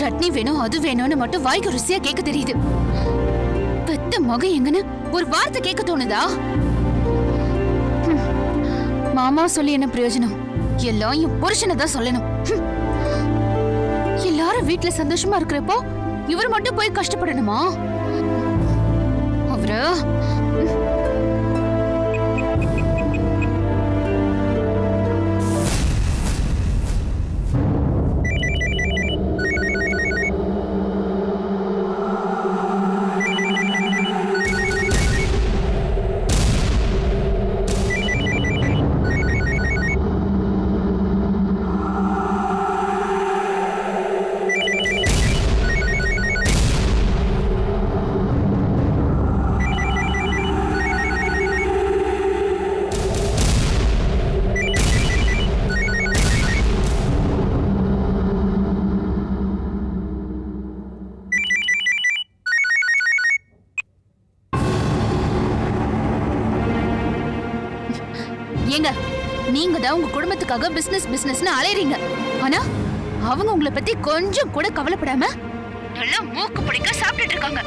சட்னி வேணும் அது வேணும்னு மட்டும் வாய்க்கு ருசியா கேட்க தெரியுது. பெத்த மகன் எங்கன்னு ஒரு வார்த்தை கேட்க தோணுதா? மாமா சொல்லி என்ன பிரயோஜனம்? எல்லாம் என் புருஷனை தான் சொல்லணும். எல்லாரும் வீட்டுல சந்தோஷமா இருக்கிறப்போ இவர் மட்டும் போய் கஷ்டப்படணுமா? அவரு ஏங்க, நீங்க தான் உங்க குடும்பத்துக்காக பிசினஸ் பிசினஸ்னு அலையறீங்க. ஆனா அவங்க உங்களை பத்தி கொஞ்சம் கூட கவலைப்படாம நல்லா மூக்கு பிடிக்க சாப்பிட்டுட்டு இருக்காங்க.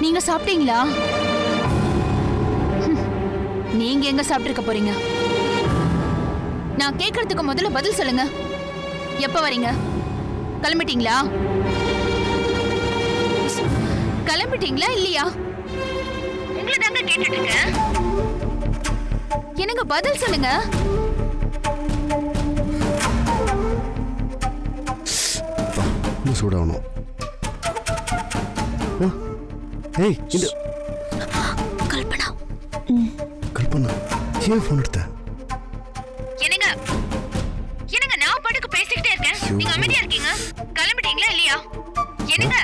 நீங்க சாப்பிட்டீங்களா? நீங்க எங்க சாப்பிட்டுருக்க போறீங்க? நான் கேக்குறதுக்கு முதல்ல பதில் சொல்லுங்க. எப்ப வரீங்க? கிளம்பிட்டீங்களா? கிளம்பிட்டீங்களா இல்லையா? உங்களை தாங்க கேட்டுட்டு இருக்கேன். எனக்கு பதில் சொல்லுங்க. சூடாகணும். ஏய், இந்த கல்பனா. கல்பனா ஏன் ஃபோன் எடுத்த? என்னங்க என்னங்க, நான் பாட்டுக்கு பேசிக்கிட்டே இருக்கேன், நீங்க அமைதியா இருக்கீங்க. கிளம்பிட்டீங்களா இல்லையா? என்னங்க?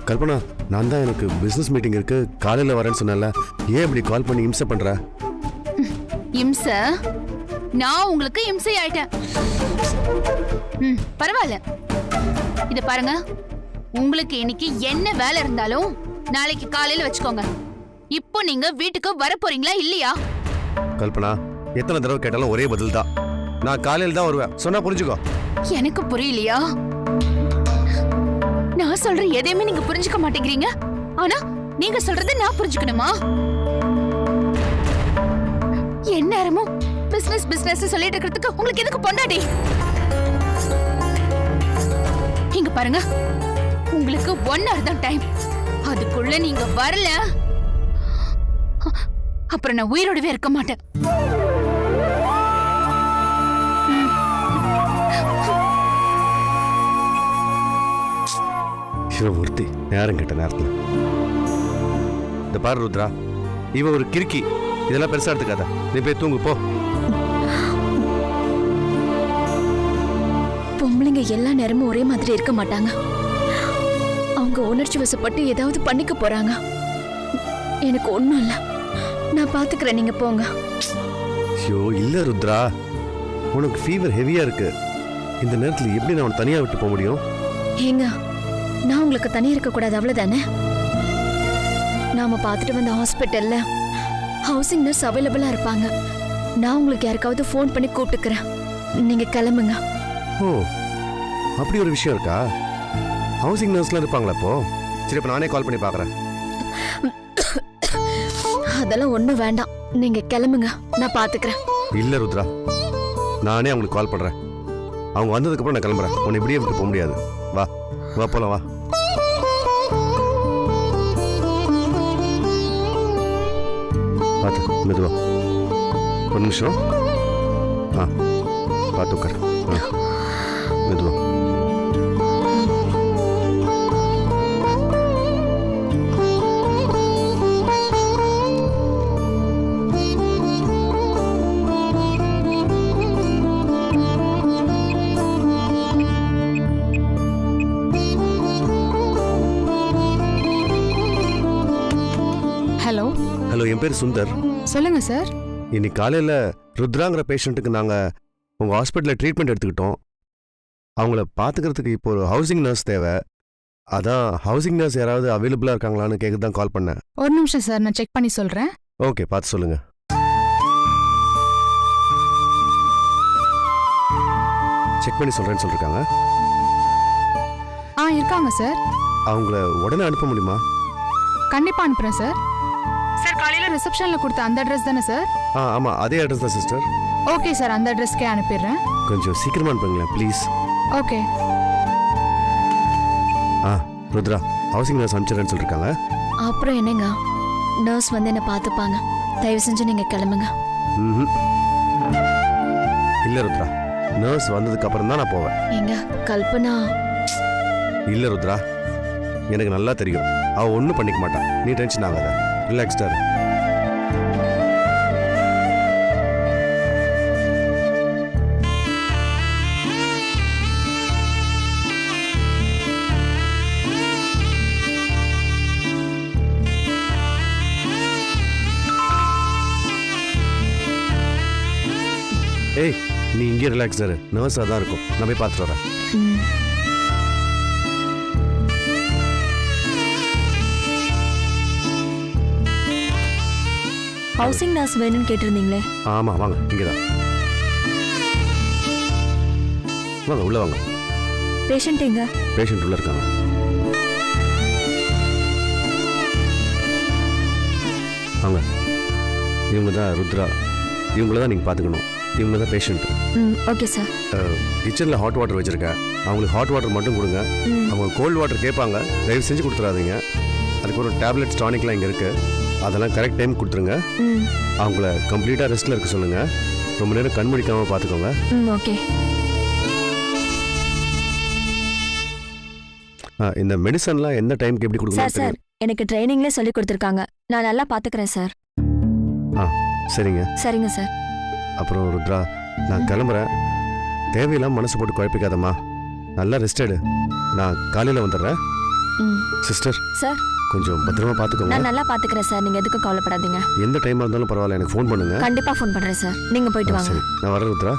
கல்பனா, நான் தான் எனக்கு பிசினஸ் மீட்டிங் இருக்கு, காலையில வரேன்னு சொன்னேன்ல. ஏன் இப்படி கால் பண்ணி இம்சை பண்ற? இம்சை? நான் உங்களுக்கு இம்சை ஆயிட்டேன். பரவாயில்ல. இத பாருங்க, உங்களுக்கு இன்னைக்கு என்ன வேலை இருந்தாலும் நாளைக்கு காலையில வச்சுக்கோங்க. இப்போ நீங்க வீட்டுக்கு வர போறீங்களா இல்லையா? கல்பனா, எத்தனை தடவை கேட்டாலும் ஒரே பதில் தான். நான் காலையில தான் வருவேன், சொன்னா புரிஞ்சுக்கோ. எனக்கு புரியலையா? நான் சொல்ற எதையுமே நீங்க புரிஞ்சுக்க மாட்டேங்கிறீங்க. ஆனா நீங்க சொல்றதை நான் புரிஞ்சுக்கணுமா? என்ன நேரமும் பிசினஸ் பிசினஸ் சொல்லிட்டு இருக்கிறதுக்கு உங்களுக்கு எதுக்கு பொண்டாட்டி? இங்க பாருங்க, உங்களுக்கு 1 hour தான் டைம். அதுக்குள்ள நீங்க வரல, அப்புறம் நான் உயிரோடவே இருக்க மாட்டேன். ஒருத்தி நேரம் கேட்ட நேரத்தில் இந்த பாரு ருத்ரா, இவ ஒரு கிறுக்கி. இதெல்லாம் பெருசா எடுத்துக்காத. நீ போய் தூங்கு போ. பொம்பளைங்க எல்லா நேரமும் ஒரே மாதிரி இருக்க மாட்டாங்க. அவங்க உணர்ச்சி வசப்பட்டு ஏதாவது பண்ணிக்க போறாங்க. எனக்கு ஒண்ணும் இல்ல, நான் பாத்துக்கிறேன், நீங்க போங்க. ஐயோ இல்ல ருத்ரா, உனக்கு ஃபீவர் ஹெவியா இருக்கு. இந்த நேரத்தில் எப்படி நான் உன்னை தனியா விட்டு போக முடியும்? ஏங்க, நான் உங்களுக்கு தனியா இருக்க கூடாது, அவ்வளவுதானே? நாம பார்த்துட்டு வந்த ஹாஸ்பிட்டல்ல ஹவுசிங் நர்ஸ் அவைலபிளா இருப்பாங்க. நான் உங்களுக்கு யாருக்காவது ஃபோன் பண்ணி கூப்பிட்டுக்கிறேன், நீங்க கிளம்புங்க. ஓ, அப்படி ஒரு விஷயம் இருக்கா? ஹவுசிங் நர்ஸ்லாம் இருப்பாங்களா அப்போ? சரி, இப்போ நானே கால் பண்ணி பார்க்குறேன். அதெல்லாம் ஒன்றும் வேண்டாம், நீங்க கிளம்புங்க, நான் பார்த்துக்கிறேன். இல்லை ருத்ரா, நானே அவங்களுக்கு கால் பண்ணுறேன். அவங்க வந்ததுக்கப்புறம் நான் கிளம்புறேன். உன்னை இப்படியே விட்டு போக முடியாது. வா வா போலாம், வா. பார்த்து மெதுவா, ஒரு நிமிஷம். பார்த்து உட்கார். மெதுவா. ஹலோ. ஹலோ, என் பேர் சுந்தர். சொல்லுங்க சார். இன்னைக்கு காலையில் ருத்ராங்கிற பேஷண்ட்டுக்கு நாங்கள் உங்கள் ஹாஸ்பிட்டலில் ட்ரீட்மெண்ட் எடுத்துக்கிட்டோம். அவங்கள பார்த்துக்கிறதுக்கு இப்போ ஒரு ஹவுசிங் நர்ஸ் தேவை. அதான் ஹவுசிங் நர்ஸ் யாராவது அவைலபிளாக இருக்காங்களான்னு கேட்க தான் கால் பண்ணேன். ஒரு நிமிஷம் சார், நான் செக் பண்ணி சொல்கிறேன். ஓகே, பார்த்து சொல்லுங்கள். செக் பண்ணி சொல்கிறேன்னு சொல்லியிருக்காங்க. இருக்காங்க சார். அவங்கள உடனே அனுப்ப முடியுமா? கண்டிப்பா அனுப்புறேன் சார். சார் காலையில ரிசப்ஷன்ல கொடுத்த அந்த அட்ரஸ் தானே சார்? ஆமா அதே அட்ரஸ் தான் சிஸ்டர். ஓகே சார், அந்த அட்ரஸ்க்கே அனுப்பிடுறேன். கொஞ்சம் சீக்கிரமா அனுப்புங்களேன் please. Okay. Rudra housing nurse அனுப்பிச்சிடறேன்னு சொல்லிருக்காங்க. அப்புறம் என்னங்க, நர்ஸ் வந்து என்ன பார்த்துப்பாங்க. தயவு செஞ்சு நீங்க கிளம்புங்க. இல்ல ருத்ரா, நர்ஸ் வந்ததுக்கு அப்புறம் தான் நான் போவேன். எங்க கல்பனா? இல்ல ருத்ரா, எனக்கு நல்லா தெரியும் அவ ஒன்றும் பண்ணிக்க மாட்டான். நீ டென்ஷன் ஆகாத, ரிலாக்ஸ்டா இரு. ஏய் நீ இங்கே ரிலாக்ஸ்டா இரு, நர்ஸாக தான் இருக்கும். நான் போய் பார்த்துட்டு வரேன். ஹவுசிங் நர்ஸ் வேணும்னு கேட்டிருந்தீங்களே? ஆமா வாங்க, இங்கே தான் வாங்க, உள்ள வாங்க. பேஷண்ட் எங்க? பேஷண்ட் உள்ள இருக்காங்க. வாங்க. இவங்க தான் ருத்ரா, இவங்கள தான் நீங்கள் பார்த்துக்கணும். இவங்க தான் பேஷண்ட். Okay sir. கிச்சனில் ஹாட் வாட்டர் வச்சுருக்கேன், அவங்களுக்கு ஹாட் வாட்டர் மட்டும் கொடுங்க. அவங்க கோல்டு வாட்டர் கேட்பாங்க, தயவு செஞ்சு கொடுத்துடாதீங்க. அதுக்கு ஒரு டேப்லெட்ஸ் டானிக்லாம் இங்கே இருக்குது, அதெல்லாம் கரெக்ட் டைம் கொடுத்துருங்க. அவங்கள கம்ப்ளீட்டாக ரெஸ்ட்டில் இருக்க சொல்லுங்கள். ரொம்ப நேரம் கண் முடிக்காமல் பார்த்துக்கோங்க. ஓகே. இந்த மெடிசன்லாம் எந்த டைமுக்கு எப்படி கொடுக்கணும்? சார் எனக்கு ட்ரைனிங்ல சொல்லி கொடுத்துருக்காங்க, நான் நல்லா பார்த்துக்கிறேன் சார். சரிங்க சரிங்க சார். அப்புறம் ருத்ரா, நான் கிளம்புறேன். தேவையில்லாம மனசு போட்டு குழப்பிக்காதம்மா, நல்லா ரெஸ்ட் எடு. நான் காலையில் வந்துடுறேன். சிஸ்டர் சார் கொஞ்சம் பத்திரமா பார்த்துக்கோங்க. நான் நல்லா பார்த்துக்கிறேன் சார், நீங்கள் எதுக்கும் கவலைப்படாதீங்க. எந்த டைமாக இருந்தாலும் பரவாயில்ல, எனக்கு ஃபோன் பண்ணுங்க. கண்டிப்பாக ஃபோன் பண்ணுறேன் சார், நீங்கள் போயிட்டு வாங்க. சரி, நான் வரேன் ருத்ரா.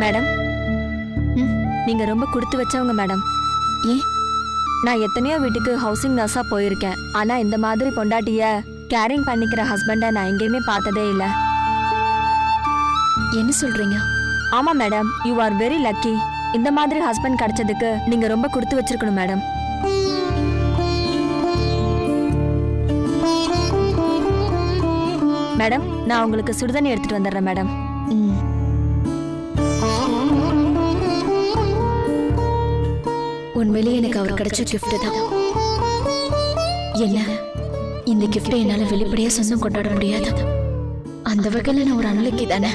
மேடம், நீங்க ரொம்ப கொடுத்து வச்சவங்க மேடம். ஏன்? நான் எத்தனையோ வீட்டுக்கு ஹவுசிங் நர்ஸா போயிருக்கேன், ஆனா இந்த மாதிரி பொண்டாட்டிய கேரிங் பண்ணிக்கிற ஹஸ்பண்டை நான் எங்கேயுமே பார்த்ததே இல்லை. என்ன சொல்றீங்க? ஆமா madam, you are very lucky. இந்த மாதிரி ஹஸ்பண்ட் கிடைச்சதுக்கு நீங்க ரொம்ப கொடுத்து வச்சிருக்கணும் மேடம். மேடம், நான் உங்களுக்கு சுடுதண்ணி எடுத்துட்டு வந்துடுறேன் மேடம். உண்மையிலேயே எனக்கு அவர் கிடைச்ச கிஃப்ட் தான். என்ன, இந்த கிஃப்டை என்னால வெளிப்படையா சொந்தம் கொண்டாட முடியாது. அந்த வகையில நான் ஒரு அன்லக்கி தானே.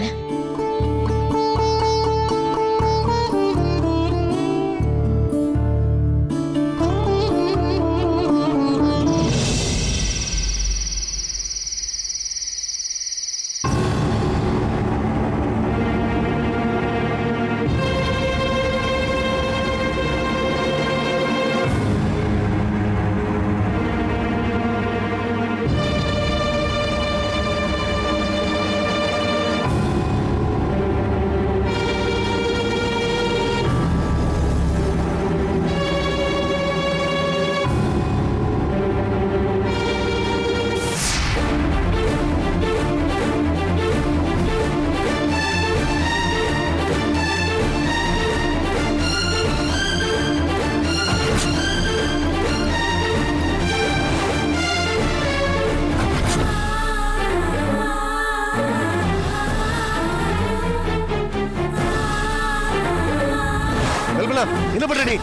என்ன பண்ற நீ?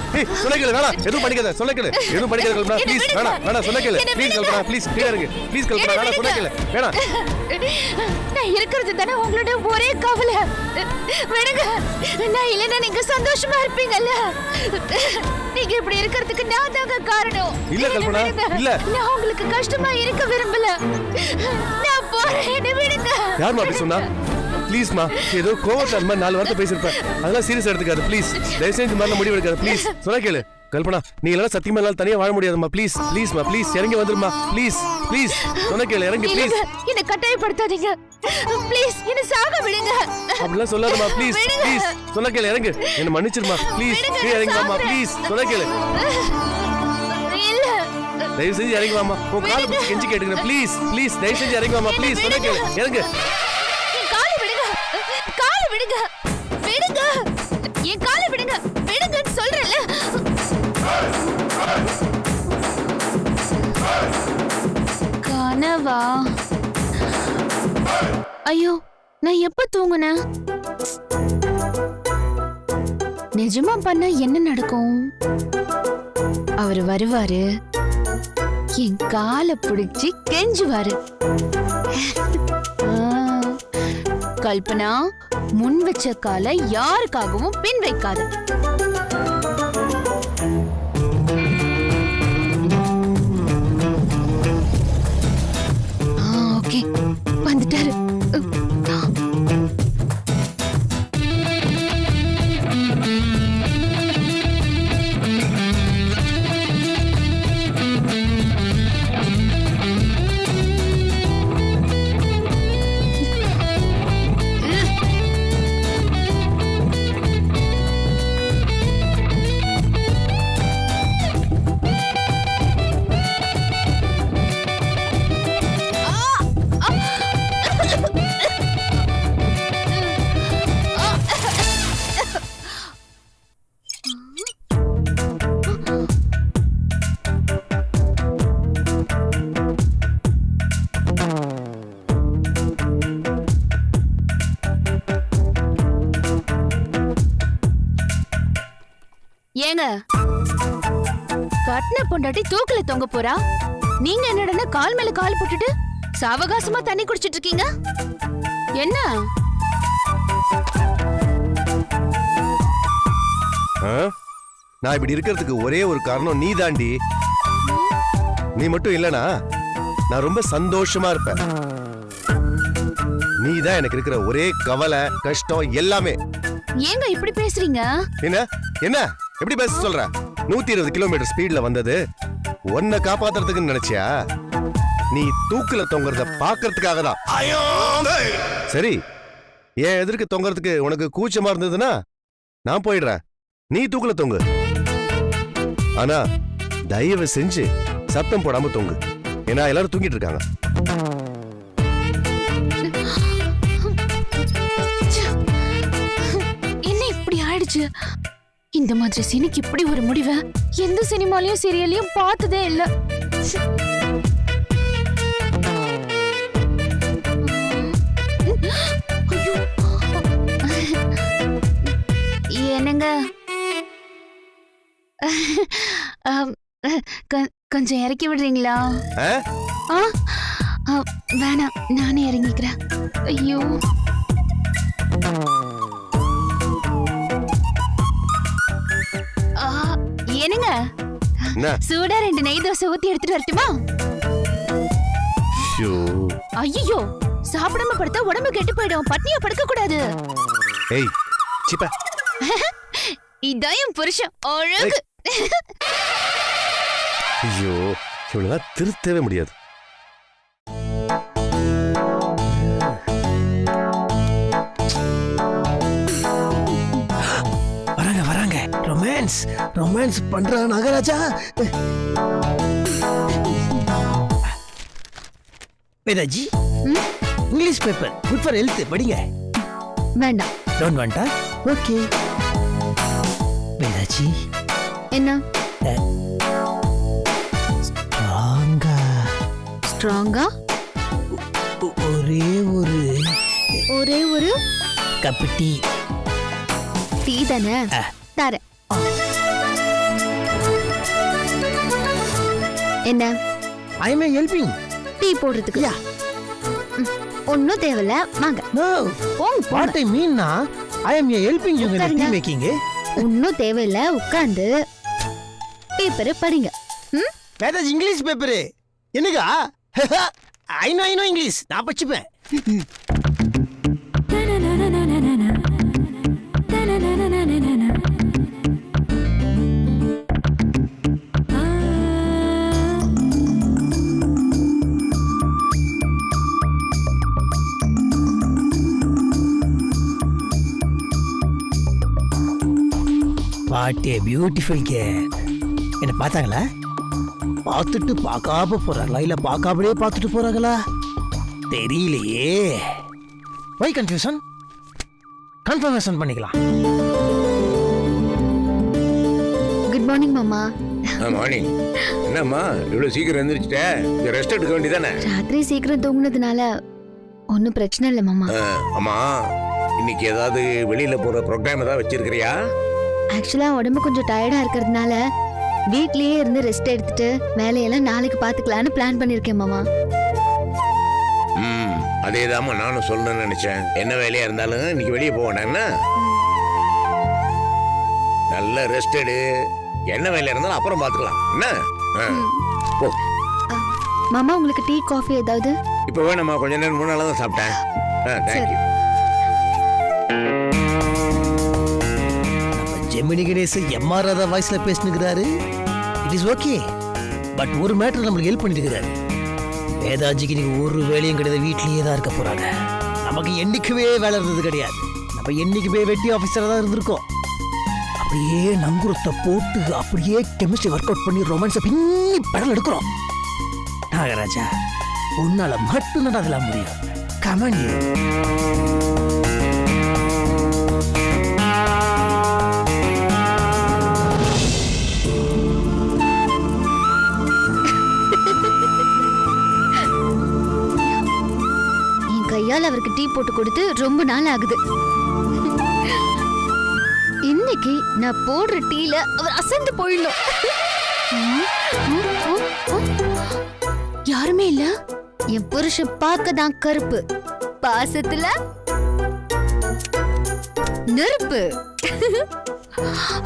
சொல்ல கேளு, வேணா எதுவும் பண்ணிக்காத. சொல்ல கேளு, எதுவும் பண்ணிக்காத கல்பனா ப்ளீஸ். வேணா சொல்ல கேளு ப்ளீஸ். கல்பனா ப்ளீஸ் கீழ இறங்கு ப்ளீஸ். கல்பனா வேணா சொல்ல கேளு, வேணா. நான் இருக்கிறது தானே உங்களோட ஒரே கவலை. விடுங்க, நான் இல்லைன்னா நீங்க சந்தோஷமா இருப்பீங்கல்ல. நீங்க இப்படி இருக்கிறதுக்கு நான் தாங்க காரணம். இல்ல கல்பனா, இல்ல, நான் உங்களுக்கு கஷ்டமா இருக்க விரும்பல. நான் போறேன், என்ன விடுங்க. யாருமா அப்படி சொன்னா? ப்ளீஸ்மா, ஏதோ கோவத்தை அந்த மாதிரி 4 வார்த்தை பேசியிருப்பேன், அதெல்லாம் சீரியஸ் எடுத்துக்காது ப்ளீஸ். தயவு செஞ்சு இந்த மாதிரி முடிவு எடுக்காது ப்ளீஸ். சொல்ல கேளு கல்பனா, நீ இல்லைன்னா சத்தியமா எல்லாம் தனியா வாழ முடியாதுமா. ப்ளீஸ் ப்ளீஸ்மா, ப்ளீஸ் இறங்கி வந்துருமா ப்ளீஸ். ப்ளீஸ் சொன்ன கேளு, இறங்கி ப்ளீஸ். என்ன கட்டாயப்படுத்தாதீங்க ப்ளீஸ், என்ன சாக விடுங்க. அப்படிலாம் சொல்லாதமா ப்ளீஸ். ப்ளீஸ் சொன்ன கேளு, இறங்கு, என்ன மன்னிச்சிருமா ப்ளீஸ். இறங்குமா ப்ளீஸ், சொன்ன கேளு. இல்ல தயவு செஞ்சு இறங்கி வாமா. உன் காலை பிடிச்சி கெஞ்சி கேட்டுக்கிறேன். ப்ளீஸ் ப்ளீஸ் தயவு செஞ்சு இறங்கி வாமா. ப்ளீஸ் சொன்ன கேளு. இறங்கு. என் காலை விடுங்க. காலை விடுங்க. விடுங்க. என் காலை விடுங்க. விடுங்கன்னு சொல்றேன்ல. கனவா? ஐயோ, நான் எப்ப தூங்குனேன்? நிஜமா பண்ணா என்ன நடக்கும்? அவர் வருவாரு, என் காலை பிடிச்சி கெஞ்சுவாரு. கல்பனா, முன் வச்ச காலை யாருக்காகவும் பின் வைக்காது. ஓகே, வந்துட்டாரு. ஏங்க, கட்டின பொண்டாட்டி தூக்குல தொங்க போறா, நீங்க என்னடா கால் மேல கால் போட்டுட்டு சாவகாசமா தண்ணி குடிச்சிட்டு இருக்கீங்க? என்ன? நான் இப்படி இருக்கிறதுக்கு ஒரே ஒரு காரணம் நீ தாண்டி. நீ மட்டும் இல்லனா நான் ரொம்ப சந்தோஷமா இருப்பேன். நீ தான் எனக்கு இருக்கிற ஒரே கவலை, கஷ்டம் எல்லாமே. ஏங்க இப்படி பேசுறீங்க? என்ன என்ன எப்படி பேச சொல்ற? 120 கிலோமீட்டர் ஸ்பீட்ல வந்தது உன்னை காப்பாத்துறதுக்குன்னு நினைச்சியா? நீ தூக்குல தொங்குறத பாக்குறதுக்காக தான். சரி, ஏன் எதிர்க்கு தொங்குறதுக்கு உனக்கு கூச்சமா இருந்ததுன்னா நான் போயிடுறேன். நீ தூக்குல தொங்கு. ஆனா தயவு செஞ்சு சத்தம் போடாம தொங்கு. ஏன்னா எல்லாரும் தூங்கிட்டு இருக்காங்க. என்ன இப்படி ஆயிடுச்சு? இந்த மாதிரி சீனுக்கு இப்படி ஒரு முடிவை எந்த சினிமாலையும் சீரியலையும் பார்த்ததே இல்ல. என்னங்க, கொஞ்சம் இறக்கி விடுறீங்களா? வேணாம், நானே இறங்கிக்கிறேன். ஐயோ, என்னங்க, சூடா 2 நெய் தோசை ஊத்தி எடுத்துட்டு வரட்டுமா? ஐயோ, சாப்பிடாம படுத்தா உடம்பு கெட்டு போயிடும். பட்னியா படுக்க கூடாது. ஏய், சிப்ப. இதான் புருஷன் அழகு. ஐயோ, இவளெல்லாம் திருத்தவே முடியாது. வராங்க வராங்க. ரொமான்ஸ் ரொமான்ஸ் பண்ற Nagaraja. Vedaji, English paper good for health படிங்க. வேண்டாம். Don't Wanda? ஓகே. வேதாஜி, என்ன? ஸ்ட்ராங்கா ஸ்ட்ராங்கா? ஒரே ஒரு கப் டீ. டீ தானே? தரேன். என்ன? ஐ அம் ஹெல்பிங். டீ போடுறதுக்கு? யா. ஒன்னும் தேவையில்ல, வாங்க. நோ. வாட் ஐ மீன்னா I am helping you in tea making. ஒன்னும் தேவையில்ல, உட்கார்ந்து பேப்பரை படிங்க. வேதாஜி, இங்கிலீஷ் பேப்பர் என்னங்க? ஐ நோ இங்கிலீஷ், நான் படிச்சுப்பேன். What a beautiful girl. என்ன பார்த்தாங்களா? பார்த்துட்டு பார்க்காம போறாங்களா இல்ல பார்க்காமலே பார்த்துட்டு போறாங்களா தெரியலையே. வை கன்ஃபியூஷன், கன்ஃபர்மேஷன் பண்ணிக்கலாம். குட் மார்னிங் மாமா. மார்னிங். என்னம்மா இவ்வளவு சீக்கிரம் எந்திரிச்சிட்ட? ரெஸ்ட் எடுக்க வேண்டியதானே? ராத்திரி சீக்கிரம் தூங்குனதுனால ஒன்றும் பிரச்சனை இல்லை மாமா. அம்மா இன்னைக்கு ஏதாவது வெளியில போற ப்ரோக்ராம் ஏதாவது வச்சிருக்கிறியா? ஆக்சுவலா உடம்பு கொஞ்சம் டயர்டா இருக்கிறதுனால வீட்லயே இருந்து ரெஸ்ட் எடுத்துட்டு வேலையெல்லாம் நாளைக்கு பாத்துக்கலாம்னு பிளான் பண்ணிருக்கேன் மாமா. அதேதாம்மா நானும் சொல்லணும்னு நினைச்சேன். என்ன வேலையா இருந்தாலும் இன்னைக்கு வெளியே போவேனா? நல்ல ரெஸ்ட் எடு. என்ன வேலையா இருந்தாலும் அப்புறம் பாத்துக்கலாம். என்ன போ. மாமா உங்களுக்கு டீ காஃபி ஏதாவது? இப்ப வேணாம்மா, கொஞ்ச நேரம் முன்னால தான் சாப்பிட்டேன். தேங்க்யூ. ஜெமினி கணேஷ் எம்ஆர் ராதா வாய்ஸ்ல பேசினுக்கிறாரு. It is okay. பட் ஒரு மேட்டர் நம்மளுக்கு ஹெல்ப் பண்ணிட்டு இருக்கிறாரு. வேதாஜிக்கு நீங்க ஒரு வேலையும் கிடையாது, வீட்லயே தான் இருக்க போறாங்க. நமக்கு என்னைக்குமே வேலை இருந்தது கிடையாது. நம்ம என்னைக்குமே வெட்டி ஆஃபீஸரா தான் இருந்திருக்கோம். அப்படியே நங்குரத்தை போட்டு அப்படியே கெமிஸ்ட்ரி ஒர்க் அவுட் பண்ணி ரொமான்ஸை பின்னி படம் எடுக்கிறோம். நாகராஜா உன்னால மட்டும் தான் அதெல்லாம் முடியும். கமான். கையால் அவருக்கு டீ போட்டு கொடுத்து ரொம்ப நாள் ஆகுது. இன்னைக்கு நான் போடுற டீல அவர் அசந்து போயிடணும். யாருமே இல்ல. என் புருஷன் பார்க்க தான் கருப்பு, பாசத்துல நெருப்பு.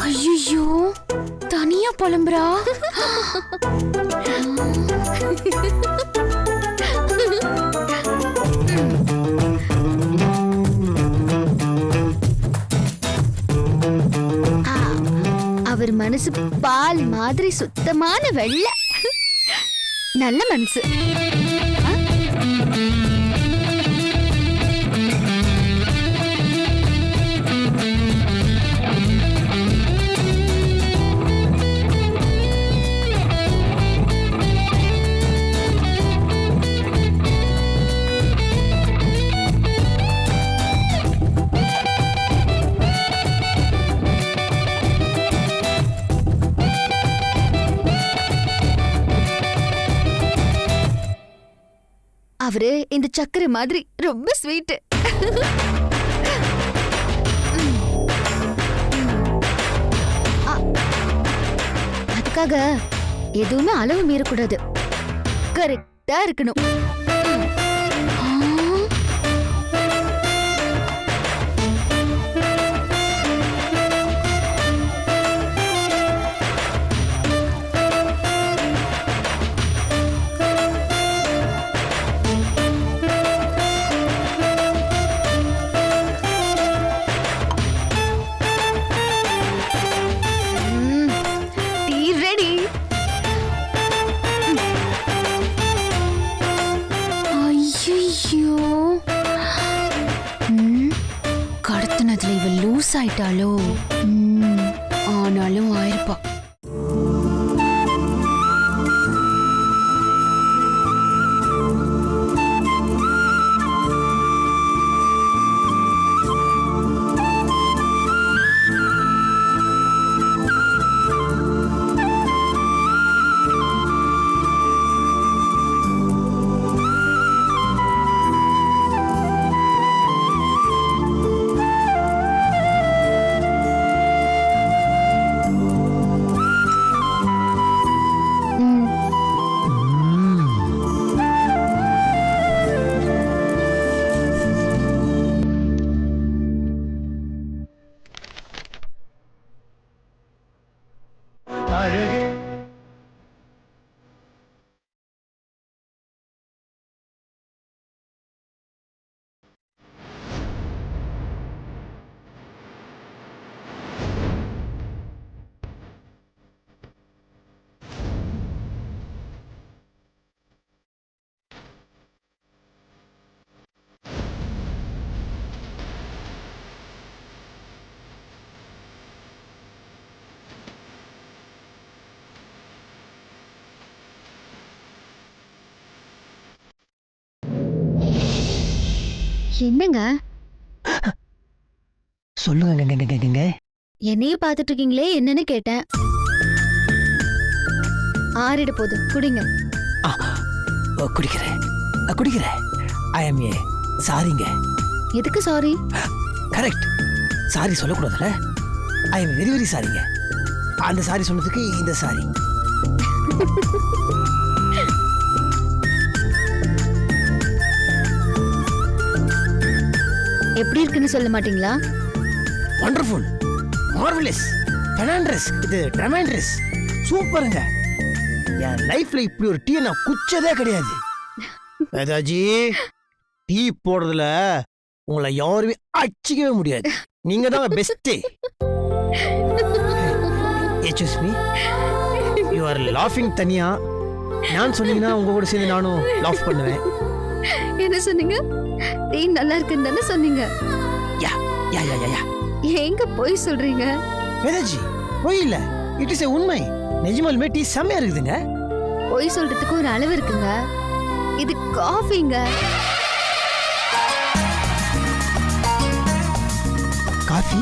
ஐயோ தனியா புலம்புறா. அவர் மனசு பால் மாதிரி சுத்தமான வெள்ளை, நல்ல மனசு. அவரு இந்த சக்கரை மாதிரி ரொம்ப ஸ்வீட். அதுக்காக எதுவுமே அளவு மீறக்கூடாது, கரெக்டா இருக்கணும். கடத்தினதுல இவ லூஸ் ஆயிட்டாலோ. ஆனாலும் ஆயிருப்பா. என்னங்க சொல்லுங்க. என்னையே பார்த்துட்டு இருக்கீங்களே என்னன்னு கேட்டேன். ஆறிட போகுது, குடிங்க. குடிக்கிறேன். ஐ எம் ஏ சாரிங்க. எதுக்கு சாரி? கரெக்ட், சாரி சொல்லக்கூடாதுல்ல. ஐ எம் வெரி வெரி சாரிங்க. அந்த சாரி சொன்னதுக்கு இந்த சாரி. எப்படி இருக்குன்னு சொல்ல மாட்டீங்களா? வண்டர்ஃபுல், மார்வலஸ், ஃபெனாண்ட்ரஸ், இது ட்ரமாண்ட்ரஸ், சூப்பருங்க. என் லைஃப்ல இப்படி ஒரு டீ நான் குச்சதே கிடையாது. வேதாஜி, டீ போடுறதுல உங்களை யாருமே அடிச்சிக்கவே முடியாது. நீங்க தான் best. Excuse me, you are லாஃபிங் தனியா. நான் சொன்னீங்கன்னா உங்க கூட சேர்ந்து நானும் லாஃப் பண்ணுவேன். என்ன சொன்னீங்க? டீ நல்லா இருக்குன்னு தானே சொன்னீங்க? யா யா யா யா யா. எங்க போய் சொல்றீங்க? வேதாஜி, போய் இல்ல, இட் இஸ் உண்மை. நிஜமாலுமே டீ செம்மையா இருக்குதுங்க. போய் சொல்றதுக்கு ஒரு அளவு இருக்குங்க. இது காஃபிங்க. காஃபி?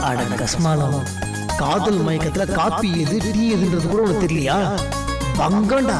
அட கஸ்மாலம், காதல் மயக்கத்துல காப்பி எது டீ எதுன்றது கூட உனக்கு தெரியலையா? பங்கண்டா.